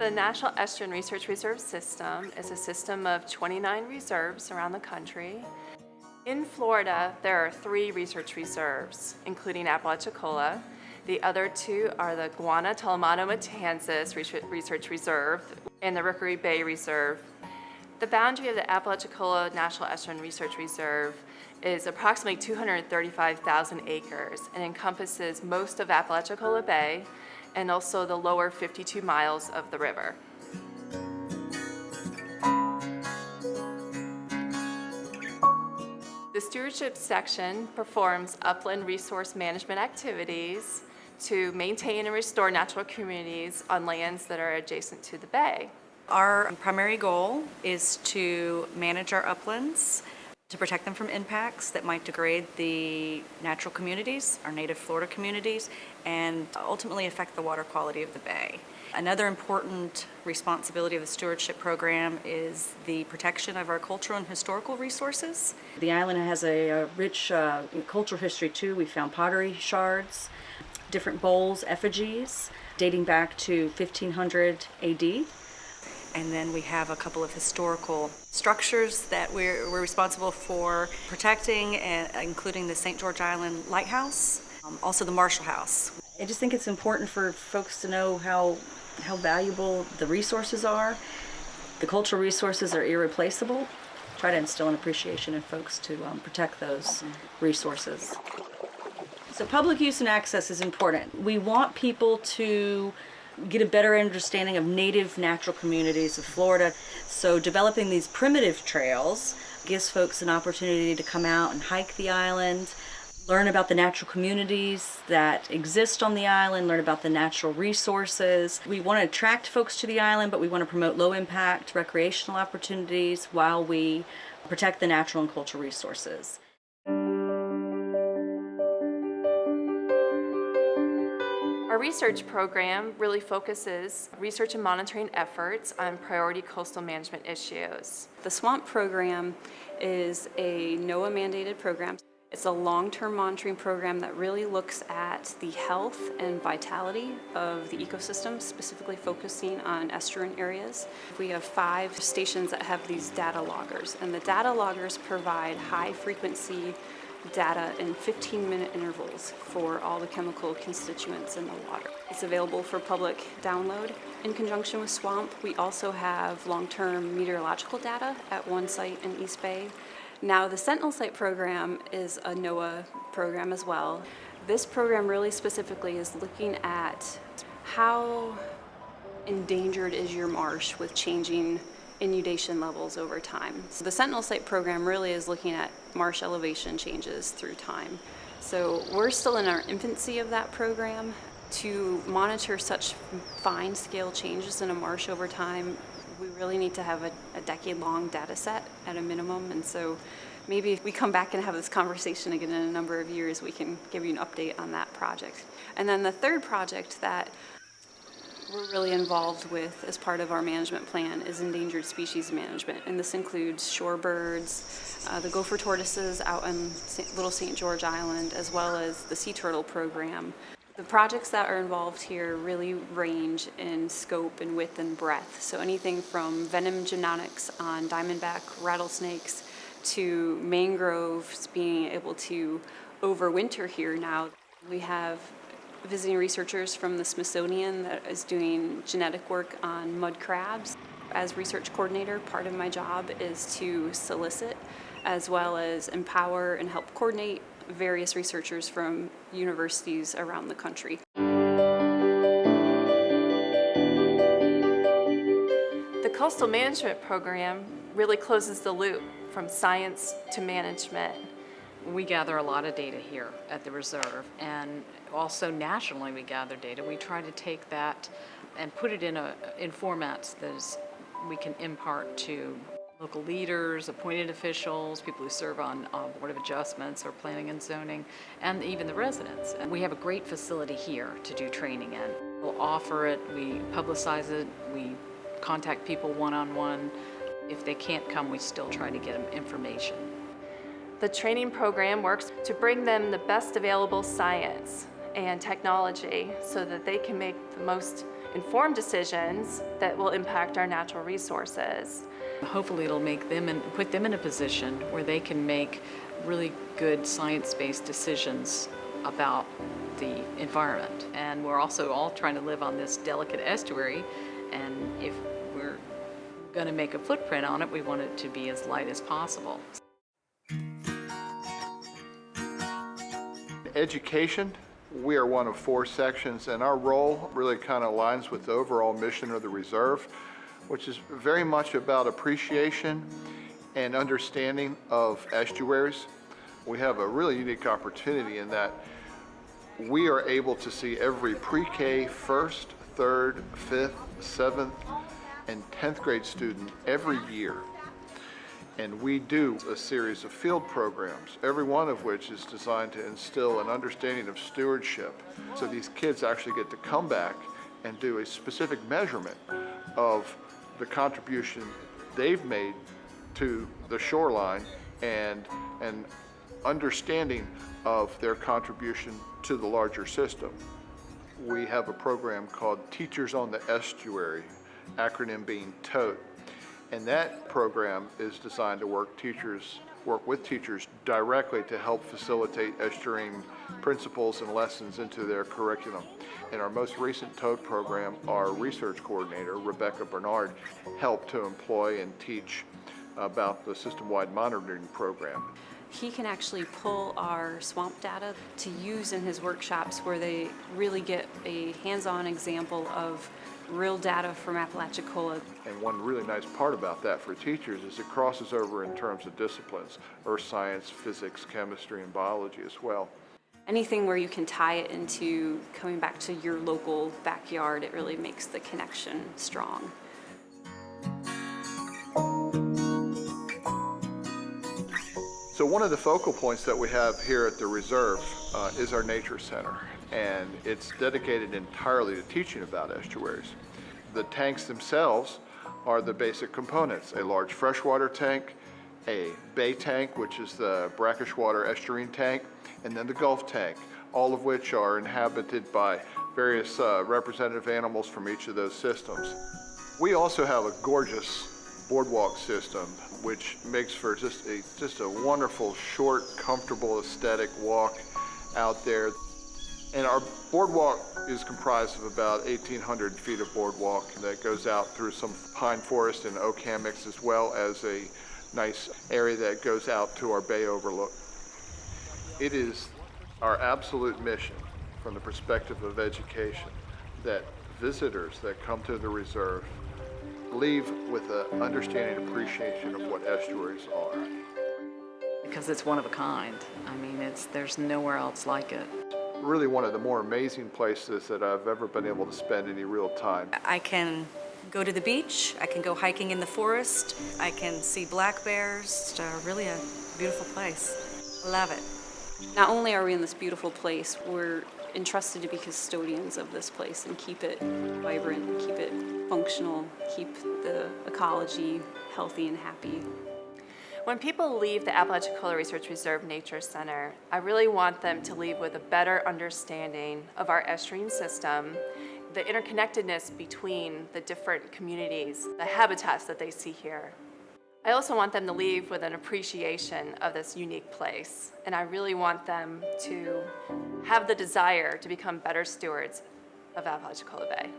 The National Estuarine Research Reserve System is a system of 29 reserves around the country. In Florida, there are 3 research reserves, including Apalachicola. The other 2 are the Guantanamo-Matanzas Research Reserve and the Rookery Bay Reserve. The boundary of the Apalachicola National Estuarine Research Reserve is approximately 235,000 acres and encompasses most of Apalachicola Bay and also the lower 52 miles of the river. The Stewardship section performs upland resource management activities to maintain and restore natural communities on lands that are adjacent to the bay. Our primary goal is to manage our uplands, to protect them from impacts that might degrade the natural communities, our native Florida communities, and ultimately affect the water quality of the bay. Another important responsibility of the stewardship program is the protection of our cultural and historical resources. The island has a rich cultural history too. We found pottery shards, different bowls, effigies, dating back to 1500 AD. And then we have a couple of historical structures that we're responsible for protecting, including the St. George Island Lighthouse, also the Marshall House. I just think it's important for folks to know how valuable the resources are. The cultural resources are irreplaceable. Try to instill an appreciation in folks to protect those resources. So public use and access is important. We want people to get a better understanding of native natural communities of Florida. So developing these primitive trails gives folks an opportunity to come out and hike the island, learn about the natural communities that exist on the island, learn about the natural resources. We want to attract folks to the island, but we want to promote low impact recreational opportunities while we protect the natural and cultural resources. Our research program really focuses research and monitoring efforts on priority coastal management issues. The SWAMP program is a NOAA mandated program. It's a long-term monitoring program that really looks at the health and vitality of the ecosystem, specifically focusing on estuarine areas. We have 5 stations that have these data loggers, and the data loggers provide high-frequency data in 15-minute intervals for all the chemical constituents in the water. It's available for public download. In conjunction with SWAMP, we also have long-term meteorological data at one site in East Bay. Now, the Sentinel Site program is a NOAA program as well. This program really specifically is looking at how endangered is your marsh with changing inundation levels over time. So the Sentinel Site program really is looking at marsh elevation changes through time. So we're still in our infancy of that program. To monitor such fine scale changes in a marsh over time, we really need to have a decade-long data set at a minimum, and so maybe if we come back and have this conversation again in a number of years, we can give you an update on that project. And then the third project that we're really involved with as part of our management plan is endangered species management, and this includes shorebirds, the gopher tortoises out on Little St. George Island, as well as the sea turtle program. The projects that are involved here really range in scope and width and breadth, so anything from venom genetics on diamondback rattlesnakes to mangroves being able to overwinter here now. We have visiting researchers from the Smithsonian that is doing genetic work on mud crabs. As research coordinator, part of my job is to solicit as well as empower and help coordinate various researchers from universities around the country. The Coastal Management Program really closes the loop from science to management. We gather a lot of data here at the reserve, and also nationally we gather data. We try to take that and put it in formats that we can impart to local leaders, appointed officials, people who serve on Board of Adjustments or Planning and Zoning, and even the residents. And we have a great facility here to do training in. We'll offer it, we publicize it, we contact people one-on-one. If they can't come, we still try to get them information. The training program works to bring them the best available science and technology so that they can make the most informed decisions that will impact our natural resources. Hopefully it'll make them and put them in a position where they can make really good science-based decisions about the environment. And we're also all trying to live on this delicate estuary, and if we're going to make a footprint on it, we want it to be as light as possible. Education, we are one of 4 sections, and our role really kind of aligns with the overall mission of the reserve, which is very much about appreciation and understanding of estuaries. We have a really unique opportunity in that we are able to see every pre-K, 1st, 3rd, 5th, 7th, and 10th grade student every year. And we do a series of field programs, every one of which is designed to instill an understanding of stewardship. So these kids actually get to come back and do a specific measurement of the contribution they've made to the shoreline and an understanding of their contribution to the larger system. We have a program called Teachers on the Estuary, acronym being TOTE. And that program is designed to work with teachers directly to help facilitate estuarine principles and lessons into their curriculum. In our most recent TOTE program, our research coordinator, Rebecca Bernard, helped to employ and teach about the system-wide monitoring program. He can actually pull our swamp data to use in his workshops where they really get a hands-on example of real data from Apalachicola. And one really nice part about that for teachers is it crosses over in terms of disciplines, earth science, physics, chemistry, and biology as well. Anything where you can tie it into coming back to your local backyard, it really makes the connection strong. So one of the focal points that we have here at the reserve is our nature center, and it's dedicated entirely to teaching about estuaries. The tanks themselves are the basic components: a large freshwater tank, a bay tank, which is the brackish water estuarine tank, and then the Gulf tank, all of which are inhabited by various representative animals from each of those systems. We also have a gorgeous boardwalk system, which makes for just a wonderful, short, comfortable, aesthetic walk out there. And our boardwalk is comprised of about 1,800 feet of boardwalk that goes out through some pine forest and oak hammocks, as well as a nice area that goes out to our bay overlook. It is our absolute mission from the perspective of education that visitors that come to the reserve leave with an understanding and appreciation of what estuaries are. Because it's one of a kind. I mean, there's nowhere else like it. Really one of the more amazing places that I've ever been able to spend any real time. I can go to the beach, I can go hiking in the forest, I can see black bears. It's really a beautiful place. Love it. Not only are we in this beautiful place, we're entrusted to be custodians of this place and keep it vibrant, keep it functional, keep the ecology healthy and happy. When people leave the Apalachicola Research Reserve Nature Center, I really want them to leave with a better understanding of our estuarine system, the interconnectedness between the different communities, the habitats that they see here. I also want them to leave with an appreciation of this unique place, and I really want them to have the desire to become better stewards of Apalachicola Bay.